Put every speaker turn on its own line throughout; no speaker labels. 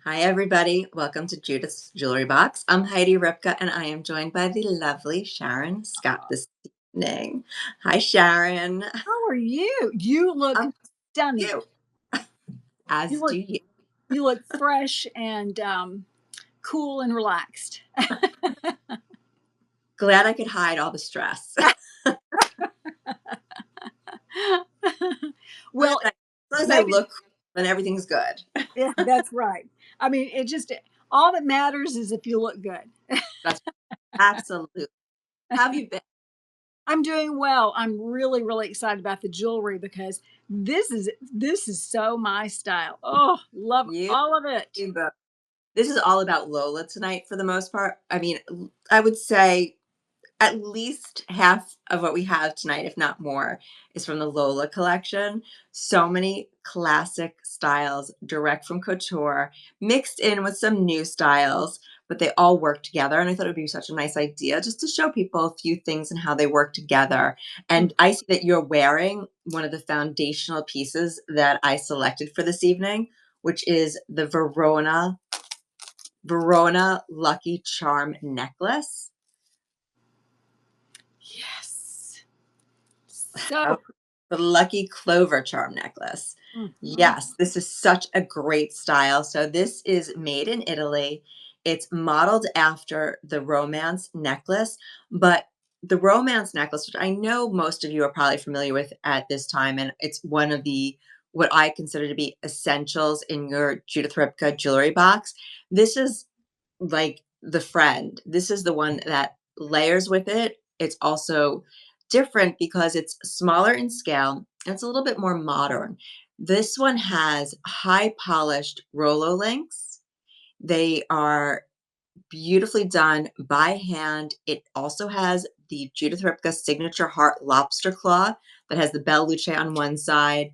Hi, everybody. Welcome to Judith's Jewelry Box. I'm Heidi Ripka, and I am joined by the lovely Sharon Scott this evening. Hi, Sharon.
How are you? You look
I'm
stunning.
you, as
You
do
look
you.
you look fresh and cool and relaxed.
Glad I could hide all the stress. Glad
Well,
I- as long as I
maybe
look, then everything's good.
yeah, that's right. I mean, it just all that matters is if you look good.
That's absolutely. How have you been?
I'm doing well. I'm really, really excited about the jewelry because this is so my style. Oh, love
You,
all of it.
you both. This is all about Lola tonight for the most part. I mean, I would say at least half of what we have tonight, if not more, is from the Lola collection. So many classic styles direct from couture, mixed in with some new styles, but they all work together. And I thought it would be such a nice idea just to show people a few things and how they work together. And I see that you're wearing one of the foundational pieces that I selected for this evening, which is the Verona Lucky Charm necklace.
Yes.
Oh,
So,
the Lucky Clover charm necklace.
mhm.
Yes, this is such a great style. So this is made in Italy. It's modeled after the romance necklace, but the romance necklace, which I know most of you are probably familiar with at this time, and it's one of the what I consider to be essentials in your Judith Ripka jewelry box. This is like the friend. This is the one that layers with it. It's also different because it's smaller in scale and it's a little bit more modern. This one has high polished Rolo links. They are beautifully done by hand. It also has the Judith Ripka signature heart lobster claw that has the Belle Luce on one side,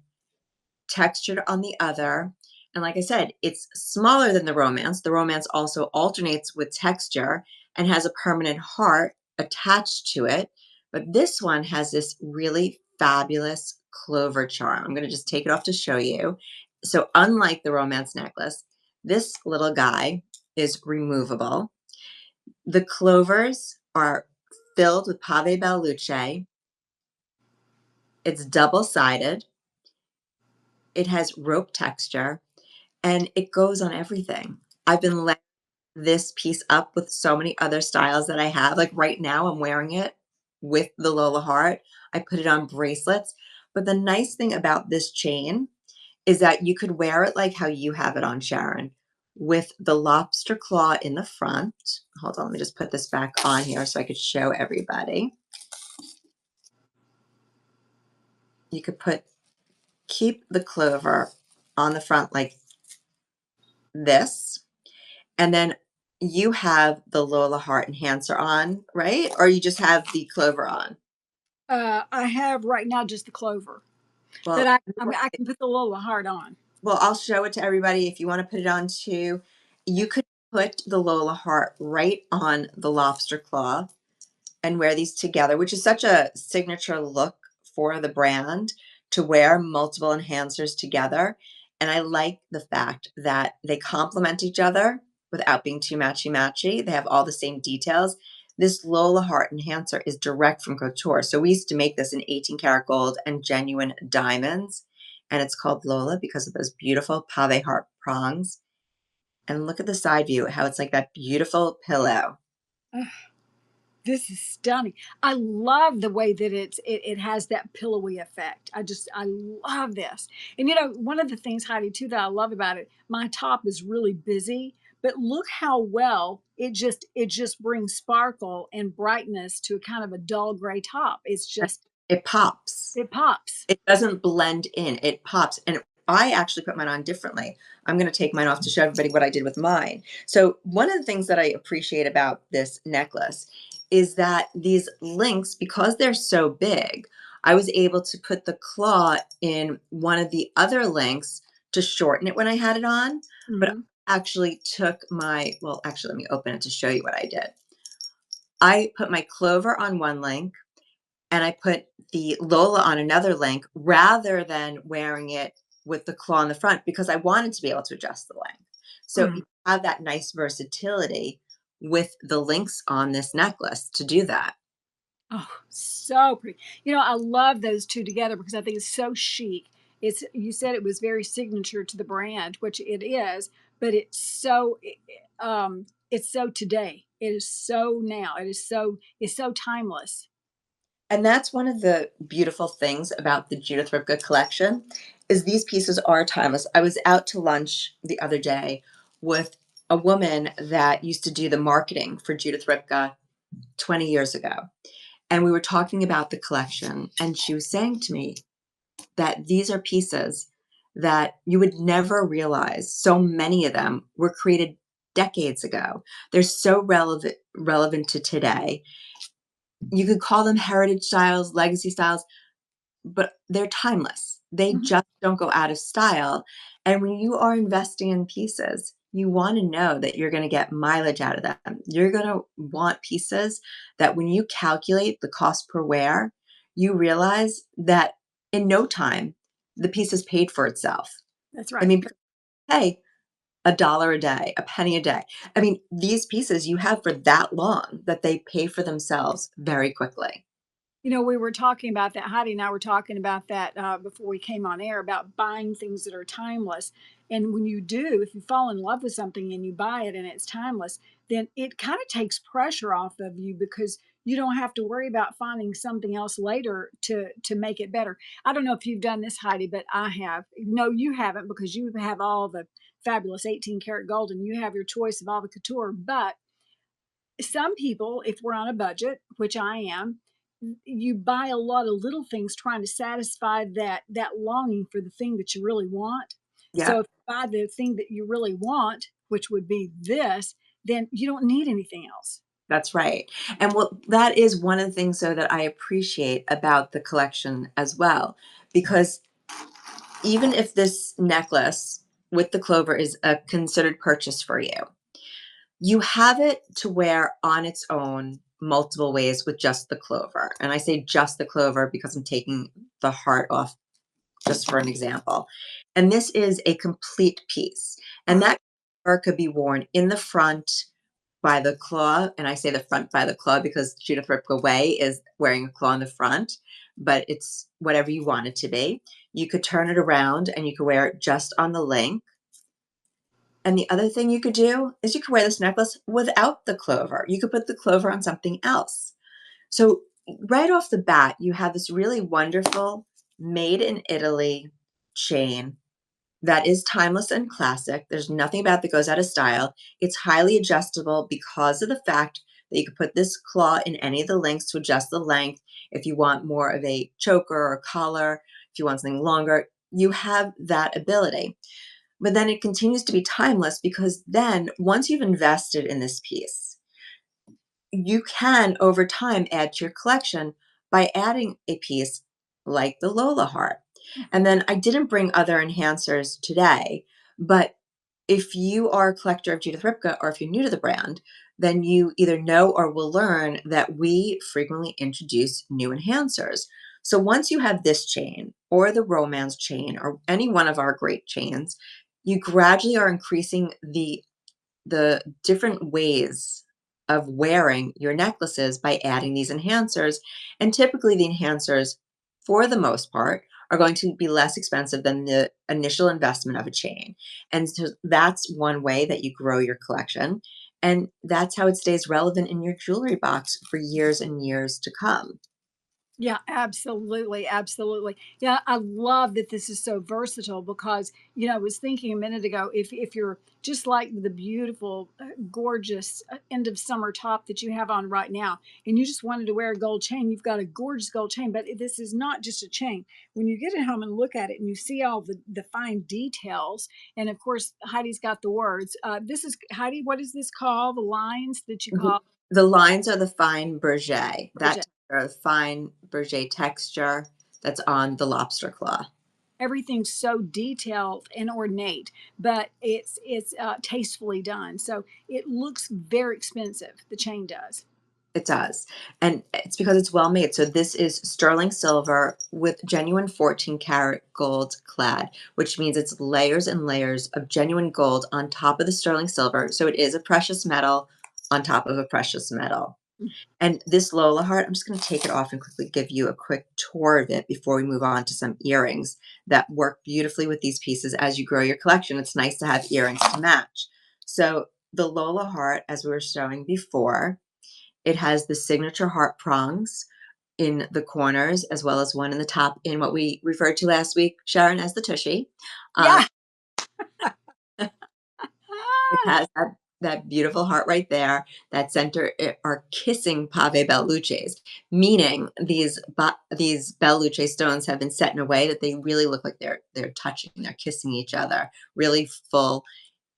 textured on the other. And like I said, it's smaller than the romance. The romance also alternates with texture and has a permanent heart attached to it. But this one has this really fabulous clover charm. I'm going to just take it off to show you. So, unlike the romance necklace, this little guy is removable. The clovers are filled with Pave Belluce. It's double sided. It has rope texture and it goes on everything. I've been laying this piece up with so many other styles that I have. Like right now, I'm wearing it with the Lola heart. I put it on bracelets. But the nice thing about this chain is that you could wear it like how you have it on, Sharon, with the lobster claw in the front. Hold on, let me just put this back on here so I could show everybody. You could keep the clover on the front like this. And then you have the Lola Heart Enhancer on, right? Or you just have the clover on?
I have right now just the clover, but
Well,
I mean I can put the Lola heart on.
I'll show it to everybody. If you want to put it on too, you could put the Lola Heart right on the lobster claw and wear these together, which is such a signature look for the brand to wear multiple enhancers together. And I like the fact that they complement each other without being too matchy matchy. They have all the same details. This Lola Heart Enhancer is direct from couture. So we used to make this in 18 karat gold and genuine diamonds. And it's called Lola because of those beautiful pave heart prongs. And look at the side view, how it's like that beautiful pillow.
Ugh, this is stunning. I love the way that it has that pillowy effect. I love this. And one of the things, Heidi, too, that I love about it, my top is really busy, but look how well it just brings sparkle and brightness to a kind of a dull gray top. It's just
It pops.
it pops.
It doesn't blend in, it pops. And I actually put mine on differently. I'm going to take mine off to show everybody what I did with mine. So, one of the things that I appreciate about this necklace is that these links, because they're so big, I was able to put the claw in one of the other links to shorten it when I had it on. But
Hmm.
I actually took actually, let me open it to show you what I did. I put my clover on one link and I put the Lola on another link rather than wearing it with the claw in the front because I wanted to be able to adjust the length. So you
Mhm.
have that nice versatility with the links on this necklace to do that.
Oh, so pretty. I love those 2 together because I think it's so chic. You said it was very signature to the brand, which it is, but it's so today. It is so now. It's so timeless.
And that's one of the beautiful things about the Judith Ripka collection is these pieces are timeless. I was out to lunch the other day with a woman that used to do the marketing for Judith Ripka 20 years ago. And we were talking about the collection, and she was saying to me that these are pieces that you would never realize. So many of them were created decades ago. They're so relevant to today. You could call them heritage styles, legacy styles, but they're timeless. They
Mhm.
just don't go out of style. And when you are investing in pieces, you want to know that you're going to get mileage out of them. You're going to want pieces that when you calculate the cost per wear, you realize that in no time, the piece has paid for itself.
That's
I
right.
mean, hey, $1 a day, a penny a day. I mean, these pieces you have for that long that they pay for themselves very quickly.
We were talking about that. Heidi and I were talking about that before we came on air about buying things that are timeless. And when you do, if you fall in love with something and you buy it and it's timeless, then it kind of takes pressure off of you because you don't have to worry about finding something else later to make it better. I don't know if you've done this, Heidi, but I have. No, you haven't because you have all the fabulous 18 karat gold and you have your choice of all the couture. But some people, if we're on a budget, which I am, you buy a lot of little things trying to satisfy that longing for the thing that you really want. So
Yep.
if you buy the thing that you really want, which would be this, then you don't need anything else.
That's right. And what that is one of the things though that I appreciate about the collection as well, because even if this necklace with the clover is a considered purchase for you, you have it to wear on its own multiple ways with just the clover. And I say just the clover because I'm taking the heart off just for an example. And this is a complete piece. And
Uh-huh.
that clover could be worn in the front by the claw, and I say the front by the claw because Judith Ripka Way is wearing a claw in the front, but it's whatever you want it to be. You could turn it around and you could wear it just on the link. And the other thing you could do is you could wear this necklace without the clover. You could put the clover on something else. So right off the bat, you have this really wonderful made in Italy chain that is timeless and classic. There's nothing about it that goes out of style. It's highly adjustable because of the fact that you can put this claw in any of the links to adjust the length. If you want more of a choker or collar, if you want something longer, you have that ability. But then it continues to be timeless because then once you've invested in this piece, you can over time add to your collection by adding a piece like the Lola heart. And then I didn't bring other enhancers today, but if you are a collector of Judith Ripka or if you're new to the brand, then you either know or will learn that we frequently introduce new enhancers. So once you have this chain or the romance chain or any one of our great chains, you gradually are increasing the different ways of wearing your necklaces by adding these enhancers. And typically, the enhancers, for the most part, are going to be less expensive than the initial investment of a chain. And so that's one way that you grow your collection. And that's how it stays relevant in your jewelry box for years and years to come.
Yeah, absolutely, absolutely. Yeah, I love that this is so versatile because, I was thinking a minute ago, if you're just like the beautiful, gorgeous end of summer top that you have on right now, and you just wanted to wear a gold chain, you've got a gorgeous gold chain. But this is not just a chain. When you get it home and look at it, and you see all the fine details, and of course Heidi's got the words. This is Heidi. What is this called? The lines that you
Mhm.
call
The lines are the fine berget,
Bridget.
that fine berget texture that's on the lobster claw.
Everything's so detailed and ornate, but it's tastefully done. So it looks very expensive. The chain does.
It does, and it's because it's well made. So this is sterling silver with genuine 14 karat gold clad, which means it's layers and layers of genuine gold on top of the sterling silver. So it is a precious metal on top of a precious metal. And this Lola heart, I'm just going to take it off and quickly give you a quick tour of it before we move on to some earrings that work beautifully with these pieces. As you grow your collection, it's nice to have earrings to match. So the Lola heart, as we were showing before, it has the signature heart prongs in the corners, as well as one in the top in what we referred to last week, Sharon, as the tushy. Um,
Yeah.
it has that beautiful heart right there. That center are kissing pave belluces, meaning these belluce stones have been set in a way that they really look like they're touching, they're kissing each other, really full.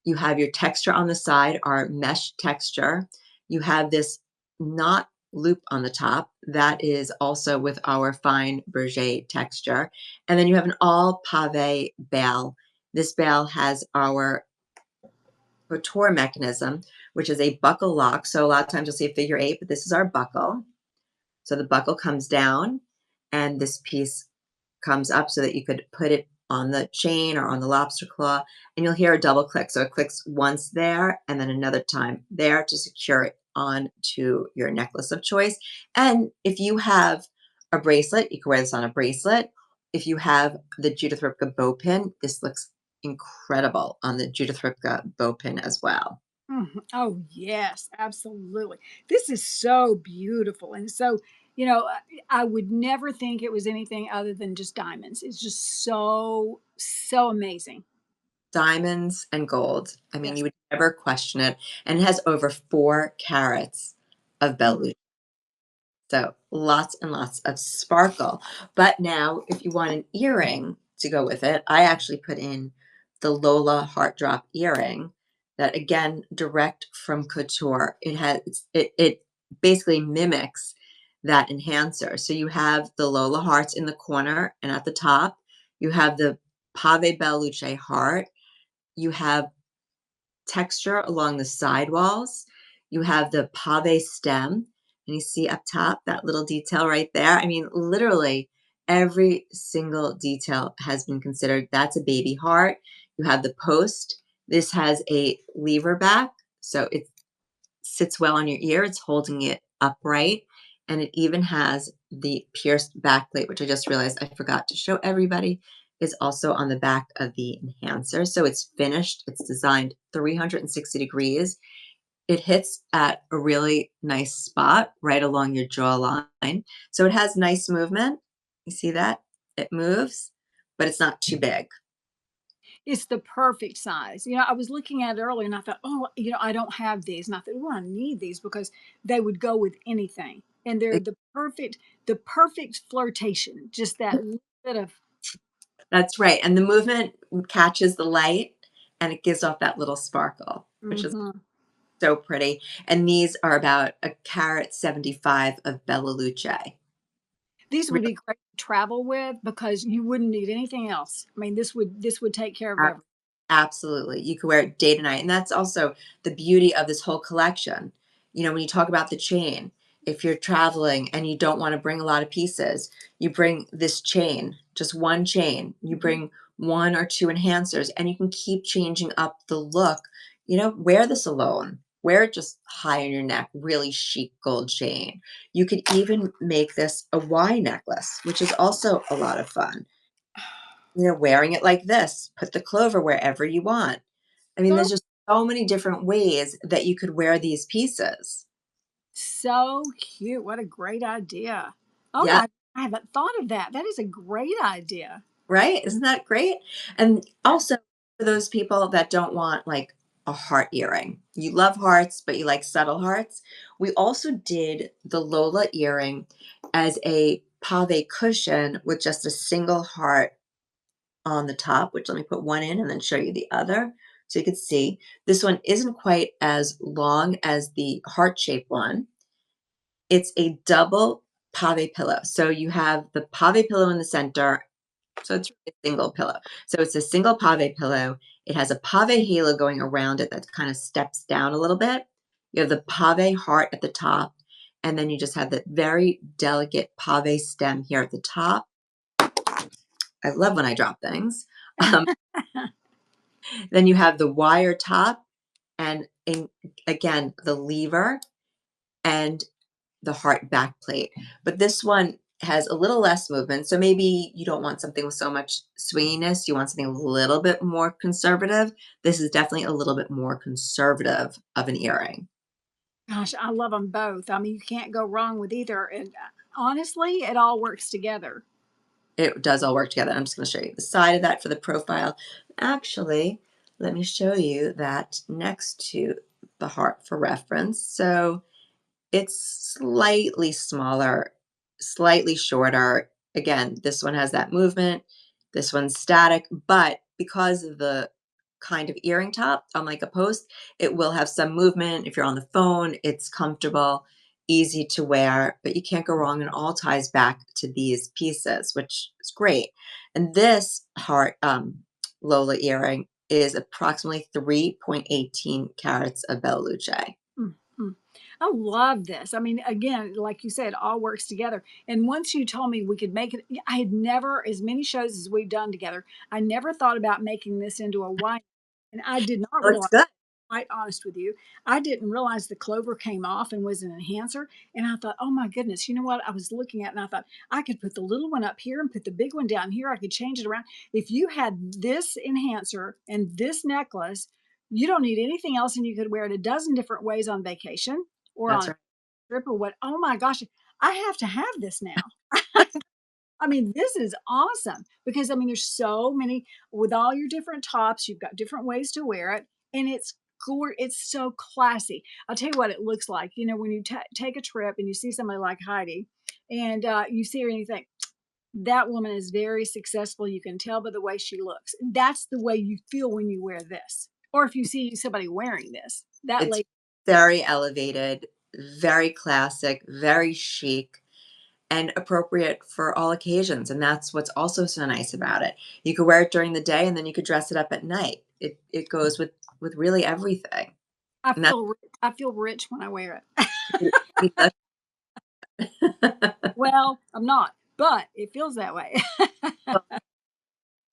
You have your texture on the side, our mesh texture. You have this knot loop on the top that is also with our fine berger texture. And then you have an all pave bale. This bale has our couture mechanism, which is a buckle lock. So a lot of times you'll see a figure eight, but this is our buckle. So the buckle comes down and this piece comes up so that you could put it on the chain or on the lobster claw, and you'll hear a double click. So it clicks once there and then another time there to secure it onto your necklace of choice. And if you have a bracelet, you can wear this on a bracelet. If you have the Judith Ripka bow pin, this looks incredible on the Judith Ripka bow pin as well.
Mhm. Oh, yes, absolutely. This is so beautiful. And so, I would never think it was anything other than just diamonds. It's just so, so amazing.
Diamonds and gold. I mean,
Yes.
you would never question it. And it has over 4 carats of
Mm.
Bella. So lots and lots of sparkle. But now, if you want an earring to go with it, I actually put in the Lola Heart Drop earring that again, direct from couture. It basically mimics that enhancer. So you have the Lola hearts in the corner and at the top. You have the Pave Bellucci heart. You have texture along the side walls. You have the pave stem, and you see up top that little detail right there. I mean, literally every single detail has been considered. That's a baby heart. You have the post. This has a lever back, so it sits well on your ear. It's holding it upright. And it even has the pierced backplate, which I just realized I forgot to show everybody, is also on the back of the enhancer. So it's finished. It's designed 360 degrees. It hits at a really nice spot right along your jawline. So it has nice movement. You see that? It moves, but it's not too big.
It's the perfect size. I was looking at it earlier and I thought, oh, I don't have these. And I thought, oh, I need these because they would go with anything. And they're the perfect flirtation. Just that little bit of,
That's right. And the movement catches the light and it gives off that little sparkle, which is
mhm.
so pretty. And these are about a carat 75 of Bella Luce.
These would
Really,
be great to travel with because you wouldn't need anything else. I mean, this would take care of everything.
absolutely. You could wear it day to night. And that's also the beauty of this whole collection. You know, when you talk about the chain, if you're traveling and you don't want to bring a lot of pieces, you bring this chain, just one chain. You bring one or two enhancers, and you can keep changing up the look. You know, wear this alone. Wear it just high on your neck, really chic gold chain. You could even make this a Y necklace, which is also a lot of fun. You know, wearing it like this, put the clover wherever you want. I mean,
So
there's just so many different ways that you could wear these pieces.
so cute. What a great idea. Oh
Yeah,
my, I haven't thought of that. That is a great idea.
right? Isn't that great? And also for those people that don't want like a heart earring, you love hearts, but you like subtle hearts. We also did the Lola earring as a pave cushion with just a single heart on the top, which let me put one in and then show you the other. So you can see this one isn't quite as long as the heart-shaped one. It's a double pave pillow. So you have the pave pillow in the center. So it's really a single pillow. So it's a single pave pillow. It has a pave halo going around it that kind of steps down a little bit. You have the pave heart at the top, and then you just have the very delicate pave stem here at the top. I love when I drop things. Um, then you have the wire top and again, the lever and the heart back plate. But this one has a little less movement. So maybe you don't want something with so much swinginess. You want something a little bit more conservative. This is definitely a little bit more conservative of an earring.
Gosh, I love them both. I mean, you can't go wrong with either. And honestly, it all works together.
It does all work together. I'm just going to show you the side of that for the profile. Actually, let me show you that next to the heart for reference. So it's slightly smaller, slightly shorter. Again, this one has that movement. This one's static, but because of the kind of earring top, unlike a post, it will have some movement. If you're on the phone, it's comfortable, easy to wear, but you can't go wrong. And all ties back to these pieces, which is great. And this heart Lola earring is approximately 3.18 carats of Bella Luce.
Mhm. I love this. I mean, again, like you said, it all works together. And once you told me we could make it, I had never, as many shows as we've done together, I never thought about making this into a wine. And I did not
Looks
realize,
good.
quite honest with you, I didn't realize the clover came off and was an enhancer. And I thought, oh my goodness, you know what? I was looking at and I thought I could put the little one up here and put the big one down here. I could change it around. If you had this enhancer and this necklace, you don't need anything else, and you could wear it a dozen different ways on vacation or on
That's
a
right.
trip or what. Oh my gosh, I have to have this now. I mean, this is awesome because I mean, there's so many with all your different tops. You've got different ways to wear it, and it's it's so classy. I'll tell you what it looks like. You know, when you take a trip and you see somebody like Heidi, and you see her and you think that woman is very successful. You can tell by the way she looks. That's the way you feel when you wear this, or if you see somebody wearing this. That
It's
lady,
very elevated, very classic, very chic, and appropriate for all occasions. And that's what's also so nice about it. You could wear it during the day and then you could dress it up at night. It goes with really everything. And that's
I feel rich when I wear it.
we love-
Well, I'm not, but it feels that way.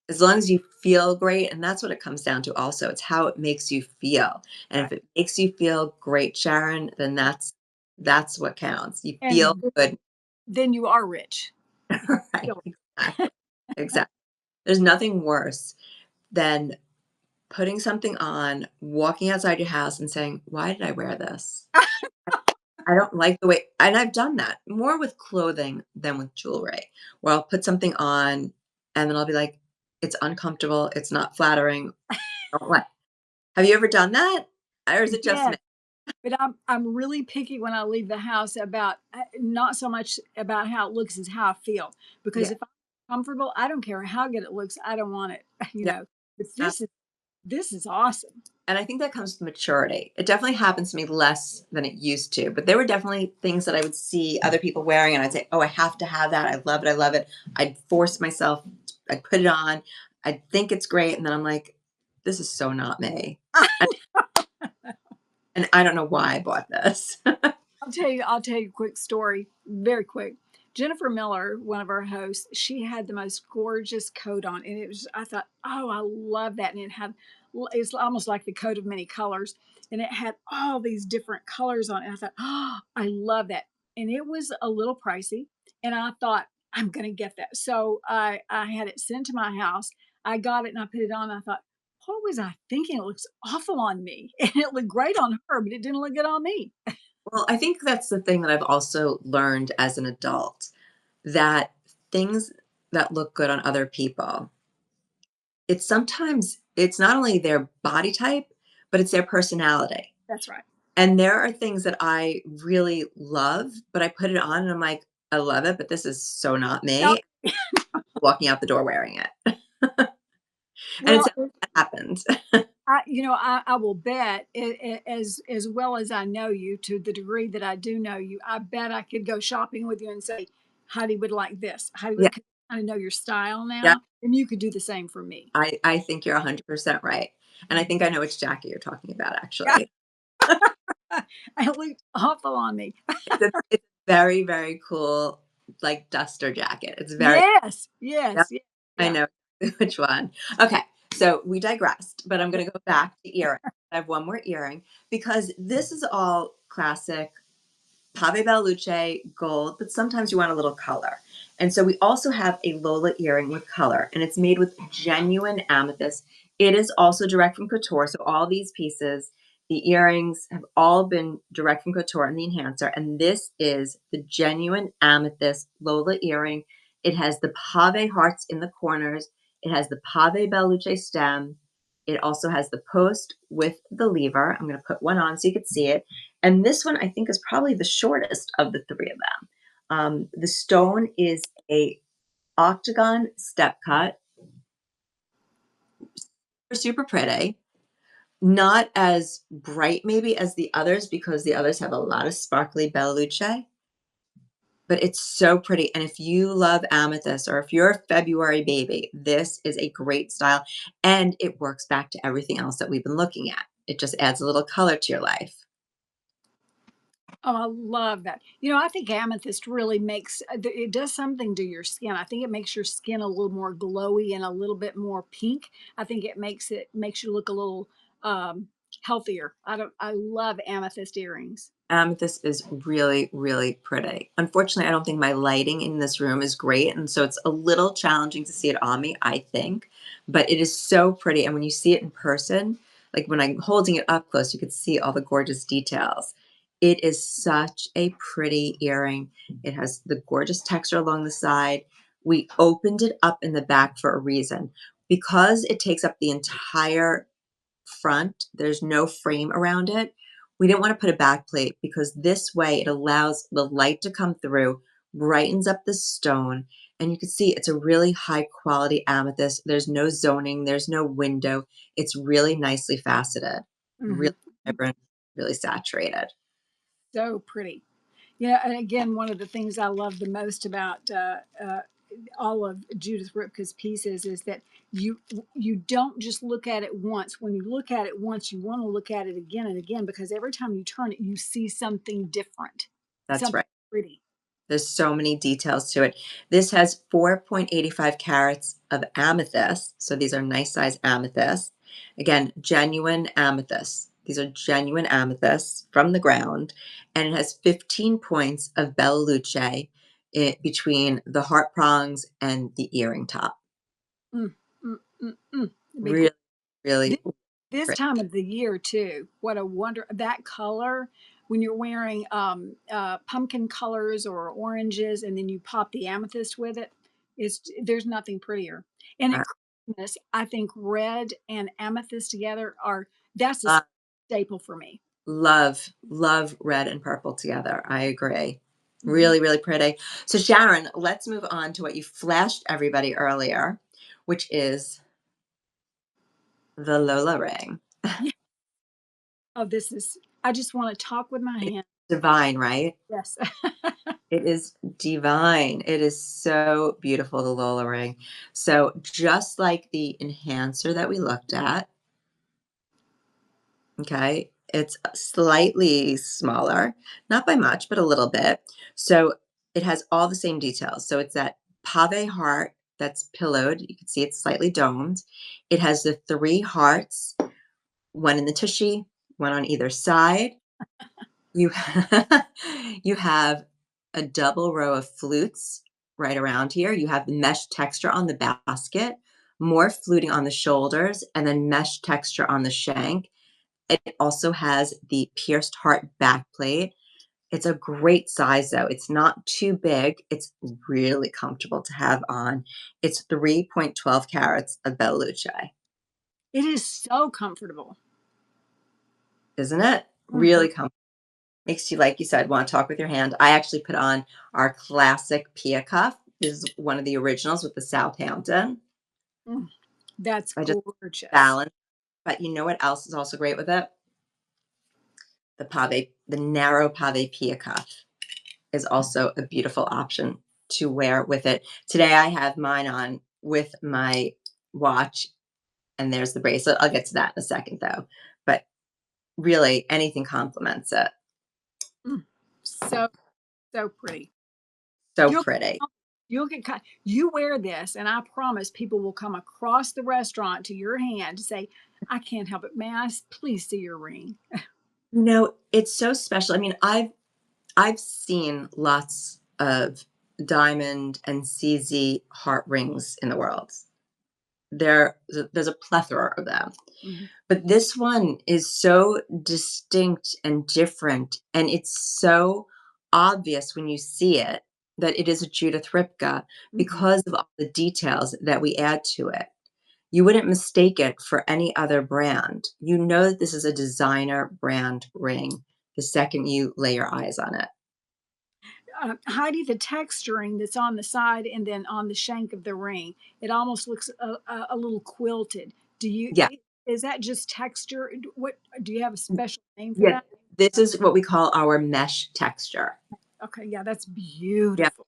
as long as you feel great, and that's what it comes down to also. It's how it makes you feel. And
Right.
if it makes you feel great, Sharon, then that's what counts. You feel
And
good.
then you are rich. You
Right.
feel
Exactly. Exactly. There's nothing worse than putting something on, walking outside your house and saying, "Why did I wear this? I don't like the way." And I've done that more with clothing than with jewelry, where I'll put something on and then I'll be like, "It's uncomfortable, it's not flattering." I don't like. Have you ever done that? Or is it just
yes,
me?
but I'm really picky when I leave the house about not so much about how it looks as how I feel. Because
Yeah.
if I'm comfortable, I don't care how good it looks. I don't want it, you
Yeah.
know. But
Uh,
this is awesome.
and I think that comes with maturity. It definitely happens to me less than it used to, but there were definitely things that I would see other people wearing and I'd say, "Oh, I have to have that. I love it. I love it." I'd force myself, I'd put it on, I'd think it's great, and then I'm like, "This is so not me." And and I don't know why I bought this.
I'll tell you a quick story, very quick. Jennifer Miller, one of our hosts, she had the most gorgeous coat on, and it was. I thought, oh, I love that, and it had. It's almost like the coat of many colors, and it had all these different colors on it. And I thought, oh, I love that, and it was a little pricey, and I thought I'm going to get that. So I had it sent to my house. I got it and I put it on. And I thought, what was I thinking? It looks awful on me, and it looked great on her, but it didn't look good on me.
Well, I think that's the thing that I've also learned as an adult, that things that look good on other people, it's sometimes it's not only their body type, but it's their personality.
That's right.
And there are things that I really love, but I put it on and I'm like, "I love it, but this is so not
No,
me." Walking out the door wearing it. And it's
well,
that happened.
I will bet as well as I know you, to the degree that I do know you, I bet I could go shopping with you and say, Heidi would like this. Heidi
Yeah,
would kind of know your style
yeah.
now, and you could do the same for me.
I think you're 100% right. And I think I know which jacket you're talking about
Yeah.
actually.
It looked awful on me.
It's very, very cool, like, duster jacket. It's very
Yes,
Yep,
yes, yeah,
I
yeah.
know which one. Okay, so we digressed, but I'm gonna go back to earrings. I have one more earring because this is all classic Pave Bellucci gold, but sometimes you want a little color. And so we also have a Lola earring with color, and it's made with genuine amethyst. It is also direct from couture. So all these pieces, the earrings have all been direct from couture and the enhancer. And this is the genuine amethyst Lola earring. It has the pave hearts in the corners. It has the pave Bellucci stem. It also has the post with the lever. I'm going to put one on so you can see it. And this one I think is probably the shortest of the three of them. The stone is a octagon step cut, super pretty. Not as bright maybe as the others because the others have a lot of sparkly Bellucci, but it's so pretty. And if you love amethyst or if you're a February baby, this is a great style. And it works back to everything else that we've been looking at. It just adds a little color to your life.
Oh, I love that. I think amethyst really makes it does something to your skin. I think it makes your skin a little more glowy and a little bit more pink. I think it makes you look a little healthier. I love amethyst earrings.
Amethyst is really, really pretty. Unfortunately, I don't think my lighting in this room is great, and so it's a little challenging to see it on me, I think, but it is so pretty, and when you see it in person, like when I'm holding it up close, you could see all the gorgeous details. It is such a pretty earring. It has the gorgeous texture along the side. We opened it up in the back for a reason. Because it takes up the entire front, there's no frame around it. We didn't want to put a back plate because this way it allows the light to come through, brightens up the stone, and you can see it's a really high quality amethyst. There's no zoning, there's no window. It's really nicely faceted, really
Hmm.
vibrant, really saturated.
So pretty. Yeah, and again, one of the things I love the most about all of Judith Ripka's pieces is that you you don't just look at it once. When you look at it once, you want to look at it again and again because every time you turn it, you see something different,
That's
something
right.
pretty.
There's so many details to it. This has 4.85 carats of amethyst. So these are nice size amethysts. Again, genuine amethyst. These are genuine amethysts from the ground. And it has 15 points of Bella Luce between the heart prongs and the earring top.
Mm, mm. Be
Really,
This,
really
this
pretty.
time of the year too. What a wonder that color when you're wearing pumpkin colors or oranges, and then you pop the amethyst with it. Is there's nothing prettier. And at
Uh,
Christmas, I think red and amethyst together are that's a
uh,
staple for me.
love, love red and purple together. I agree.
Hmm.
Really, really pretty. So, Sharon, let's move on to what you flashed everybody earlier, which is the Lola ring.
Yeah. Oh, this is. I just want to talk with my
It's
hand.
divine, right?
Yes.
It is divine. It is so beautiful, the Lola ring. So, just like the enhancer that we looked at, okay, it's slightly smaller, not by much, but a little bit. So, it has all the same details. So, it's that pave heart that's pillowed. You can see it's slightly domed. It has the three hearts, one in the tushy, one on either side. You you have a double row of flutes right around here. You have the mesh texture on the basket, more fluting on the shoulders, and then mesh texture on the shank. It also has the pierced heart back plate. It's a great size though. It's not too big. It's really comfortable to have on. It's 3.12 carats of Bellucci,
It is so comfortable.
isn't it?
Mhm.
Really comfortable. Makes you, like you said, want to talk with your hand. I actually put on our classic Pia cuff. This is one of the originals with the Southampton.
Mm, that's
I just
gorgeous.
balance. But you know what else is also great with it? The narrow pave Pia cuff is also a beautiful option to wear with it. Today I have mine on with my watch, and there's the bracelet. I'll get to that in a second though. But really anything complements it.
Mm. So, so pretty.
So
You'll
pretty.
you'll get you wear this, and I promise people will come across the restaurant to your hand to say, "I can't help it. May I please see your ring?"
It's so special. I mean, I've seen lots of diamond and CZ heart rings in the world. There's a plethora of them.
Mhm.
But this one is so distinct and different, and it's so obvious when you see it that it is a Judith Ripka
Mhm.
because of all the details that we add to it. You wouldn't mistake it for any other brand. You know that this is a designer brand ring the second you lay your eyes on it.
Heidi, the texturing that's on the side and then on the shank of the ring, it almost looks a little quilted. Do you,
Yeah,
is that just texture? What, do you have a special name for
yeah.
that?
This is what we call our mesh texture.
Okay, yeah, that's
Yeah,
beautiful.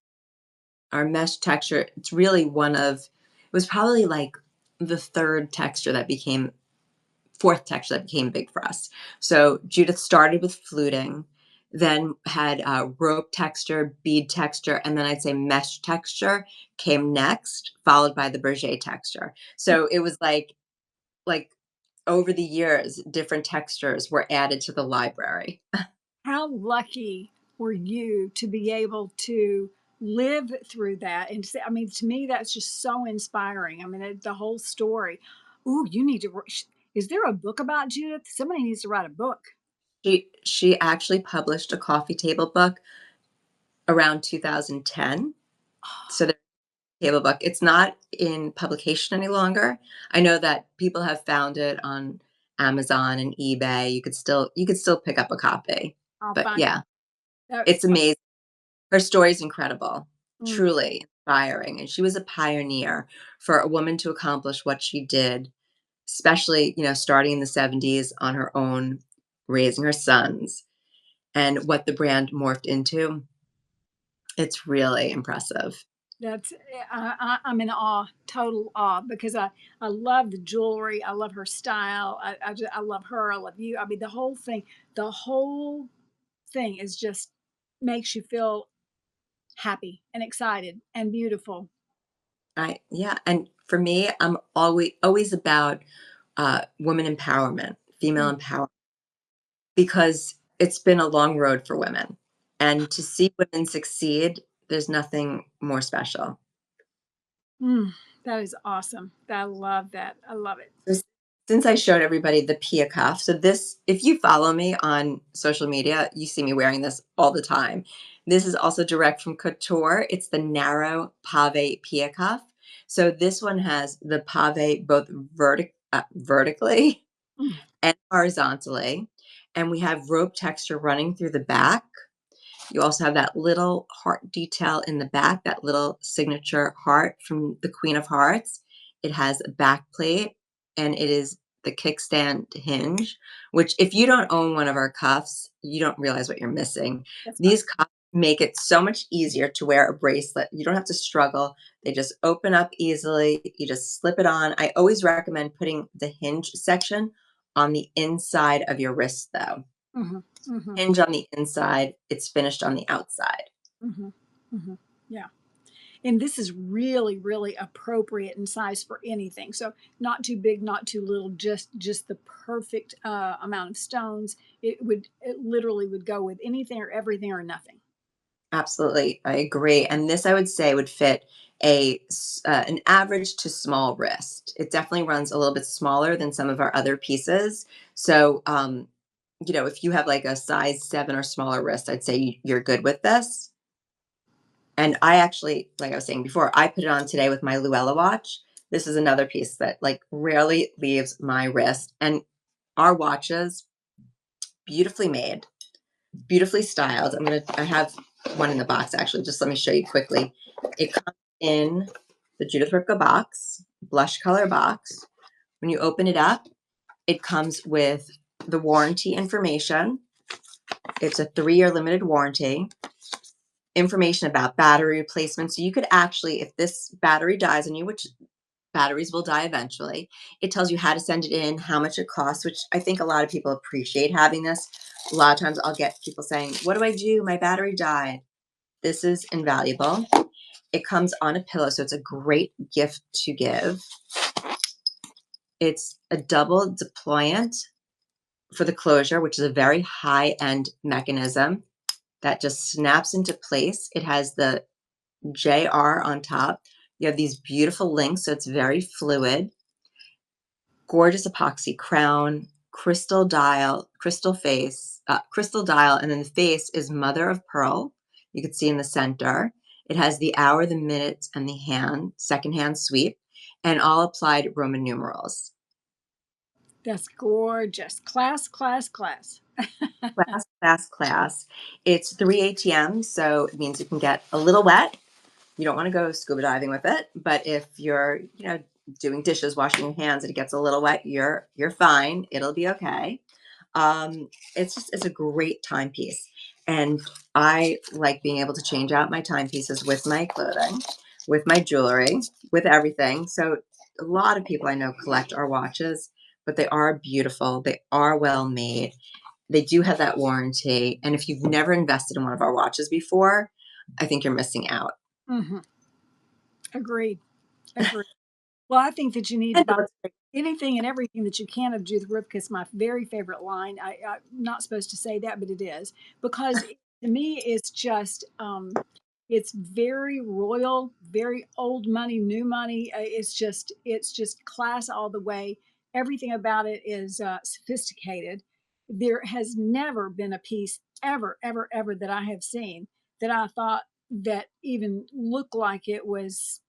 our mesh texture. It's really it was probably like the third texture that became fourth texture that became big for us. So Judith started with fluting, then had rope texture, bead texture, and then I'd say mesh texture came next, followed by the berger texture. So it was like over the years, different textures were added to the library.
How lucky were you to be able to live through that and say, I mean, to me, that's just so inspiring. I mean, the whole story. Ooh, you need to, is there a book about Judith? Somebody needs to write a book.
She actually published a coffee table book around 2010. So the table book, it's not in publication any longer. I know that people have found it on Amazon and eBay. You could still pick up a copy.
I'll
But
find
yeah,
that.
it's amazing. Her story's incredible,
Mm,
truly inspiring. And she was a pioneer for a woman to accomplish what she did, especially, starting in the 70s on her own, raising her sons, and what the brand morphed into. It's really impressive.
that's I'm in awe, total awe, because I love the jewelry, I love her style, I love her, I love you. I mean, the whole thing is just makes you feel happy and excited and beautiful.
Yeah, and for me, I'm always about women empowerment,
Mm,
female empowerment, because it's been a long road for women, and to see women succeed, there's nothing more special.
mm, that is awesome. I love that. I love it.
So since I showed everybody the Pia cuff, so this, if you follow me on social media, you see me wearing this all the time. This is also direct from Couture. It's the narrow pave Pia cuff. So this one has the pave both vertically
Mm,
and horizontally, and we have rope texture running through the back. You also have that little heart detail in the back, that little signature heart from the Queen of Hearts. It has a back plate, and it is the kickstand hinge, which if you don't own one of our cuffs, you don't realize what you're missing.
that's fine.
These cuffs make it so much easier to wear a bracelet. You don't have to struggle. They just open up easily. You just slip it on. I always recommend putting the hinge section on the inside of your wrist, though.
Hmm. Hmm.
Hinge on the inside, it's finished on the outside.
Hmm. Hmm. Yeah. And this is really, really appropriate in size for anything. So not too big, not too little, just the perfect amount of stones. It literally would go with anything or everything or nothing.
Absolutely, I agree, and this I would say would fit an average to small wrist. It definitely runs a little bit smaller than some of our other pieces, so, if you have, like, a size 7 or smaller wrist, I'd say you're good with this, and I actually, like I was saying before, I put it on today with my Luella watch. This is another piece that, like, rarely leaves my wrist, and our watches, beautifully made, beautifully styled. I have one in the box actually. Just let me show you quickly. It comes in the Judith Ripka box, blush color box. When you open it up, it comes with the warranty information. It's a 3-year limited warranty, information about battery replacement. So you could actually, if this battery dies on you, which batteries will die eventually. It tells you how to send it in, how much it costs, which I think a lot of people appreciate having this. A lot of times I'll get people saying, "What do I do? My battery died." This is invaluable. It comes on a pillow, so it's a great gift to give. It's a double deployant for the closure, which is a very high-end mechanism that just snaps into place. It has the JR on top. You have these beautiful links, so it's very fluid. Gorgeous epoxy crown, crystal dial, and then the face is mother of pearl. You can see in the center. It has the hour, the minute, and the second hand sweep, and all applied Roman numerals.
That's gorgeous. Class, class, class.
Class, class, class. It's 3 ATMs, so it means you can get a little wet. You don't want to go scuba diving with it, but if you're, doing dishes, washing your hands, and it gets a little wet, you're fine. It'll be okay. It's a great timepiece, and I like being able to change out my timepieces with my clothing, with my jewelry, with everything. So a lot of people I know collect our watches, but they are beautiful. They are well made. They do have that warranty, and if you've never invested in one of our watches before, I think you're missing out.
Hmm. Agreed. Agreed. Well, I think that you need to
And
buy
what's
anything and everything that you can of Judith Ripka. Is my very favorite line. I'm not supposed to say that, but it is because to me, it's very royal, very old money, new money. It's just class all the way. Everything about it is sophisticated. There has never been a piece ever, ever, ever that I have seen that I thought that even looked like it was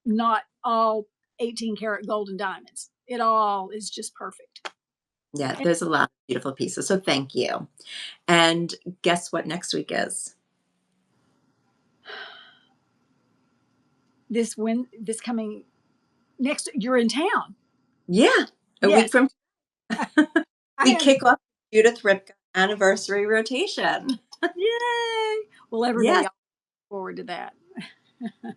not all 18 karat gold and diamonds. It all is just perfect.
Yeah,
And
there's a lot of beautiful pieces. So thank you. And guess what next week is?
this coming next, you're in town.
Yeah, a week
Yes,
from
I
we
am.
kick off Judith Ripka Anniversary rotation.
Yay! Well, everybody
Yes,
else look forward to that.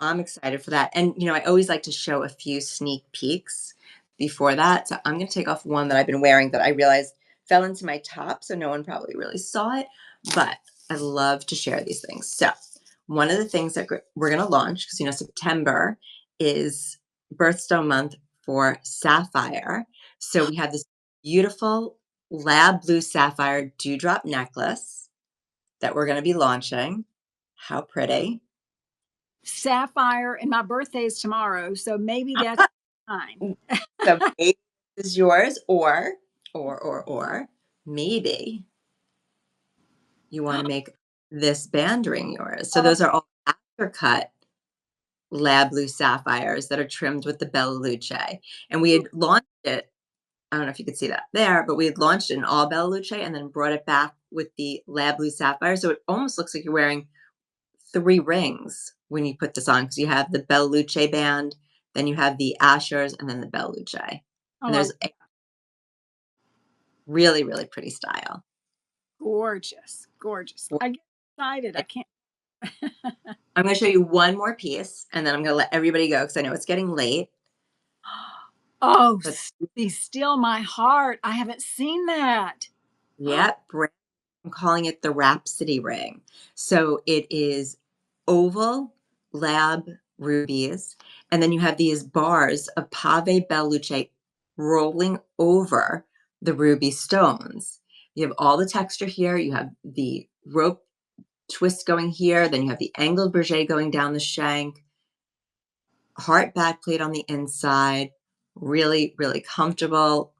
I'm excited for that. And I always like to show a few sneak peeks before that. So I'm going to take off one that I've been wearing that I realized fell into my top, so no one probably really saw it. But I love to share these things. So one of the things that we're going to launch, because September is birthstone month for sapphire. So we have this beautiful lab blue sapphire dewdrop necklace that we're going to be launching. How pretty.
Sapphire, and my birthday is tomorrow, so maybe that's time.
So maybe this is yours, or maybe you want to make this band ring yours. So
Oh,
those are all aftercut lab blue sapphires that are trimmed with the Bella Luce. And we had launched it. I don't know if you could see that there, but we had launched it in all Bella Luce and then brought it back with the lab blue sapphire. So it almost looks like you're wearing 3 rings when you put this on, because you have the Bella Luce band, then you have the Ashers, and then the Bella Luce. And
oh,
there's a really, really pretty style.
gorgeous, gorgeous. I get excited. I can't.
I'm going to show you one more piece, and then I'm going to let everybody go because I know it's getting late.
Oh,
But
be still my heart. I haven't seen that.
yeah, I'm calling it the Rhapsody ring. So it is oval lab rubies, and then you have these bars of Pave Belluce rolling over the ruby stones. You have all the texture here. You have the rope twist going here. Then you have the angled berget going down the shank. Heart backplate on the inside, really, really comfortable.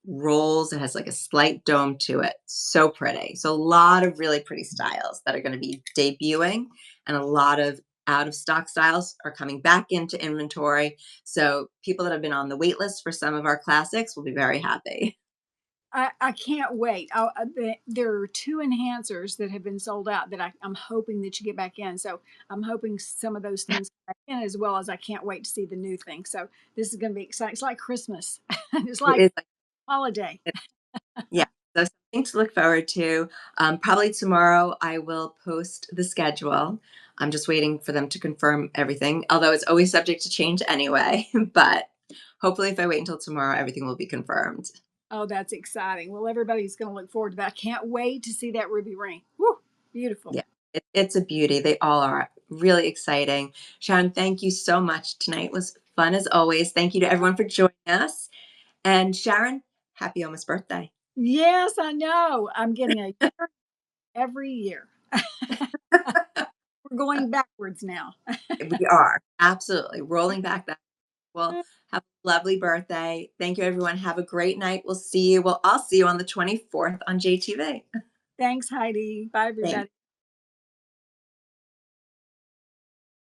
Rolls. It has like a slight dome to it. So pretty. So a lot of really pretty styles that are going to be debuting, and a lot of out of stock styles are coming back into inventory. So people that have been on the wait list for some of our classics will be very happy.
I can't wait. There are two enhancers that have been sold out that I'm hoping that you get back in. So I'm hoping some of those things come back in, as well as I can't wait to see the new thing. So this is going to be exciting. It's like Christmas. It's
It
like
is
holiday.
Yeah, so something to look forward to. Probably tomorrow I will post the schedule. I'm just waiting for them to confirm everything, although it's always subject to change anyway. But hopefully, if I wait until tomorrow, everything will be confirmed.
Oh, that's exciting. Well, everybody's going to look forward to that. I can't wait to see that ruby ring. Woo, beautiful.
Yeah, it's a beauty. They all are really exciting. Sharon, thank you so much. Tonight was fun as always. Thank you to everyone for joining us. And Sharon, happy almost birthday.
Yes, I know. I'm getting a year every year. We're going backwards now.
We are absolutely rolling back that. Well, have a lovely birthday. Thank you, everyone. Have a great night. We'll see you. Well, I'll see you on the 24th on JTV.
Thanks, Heidi. Bye,
Thanks.
everybody.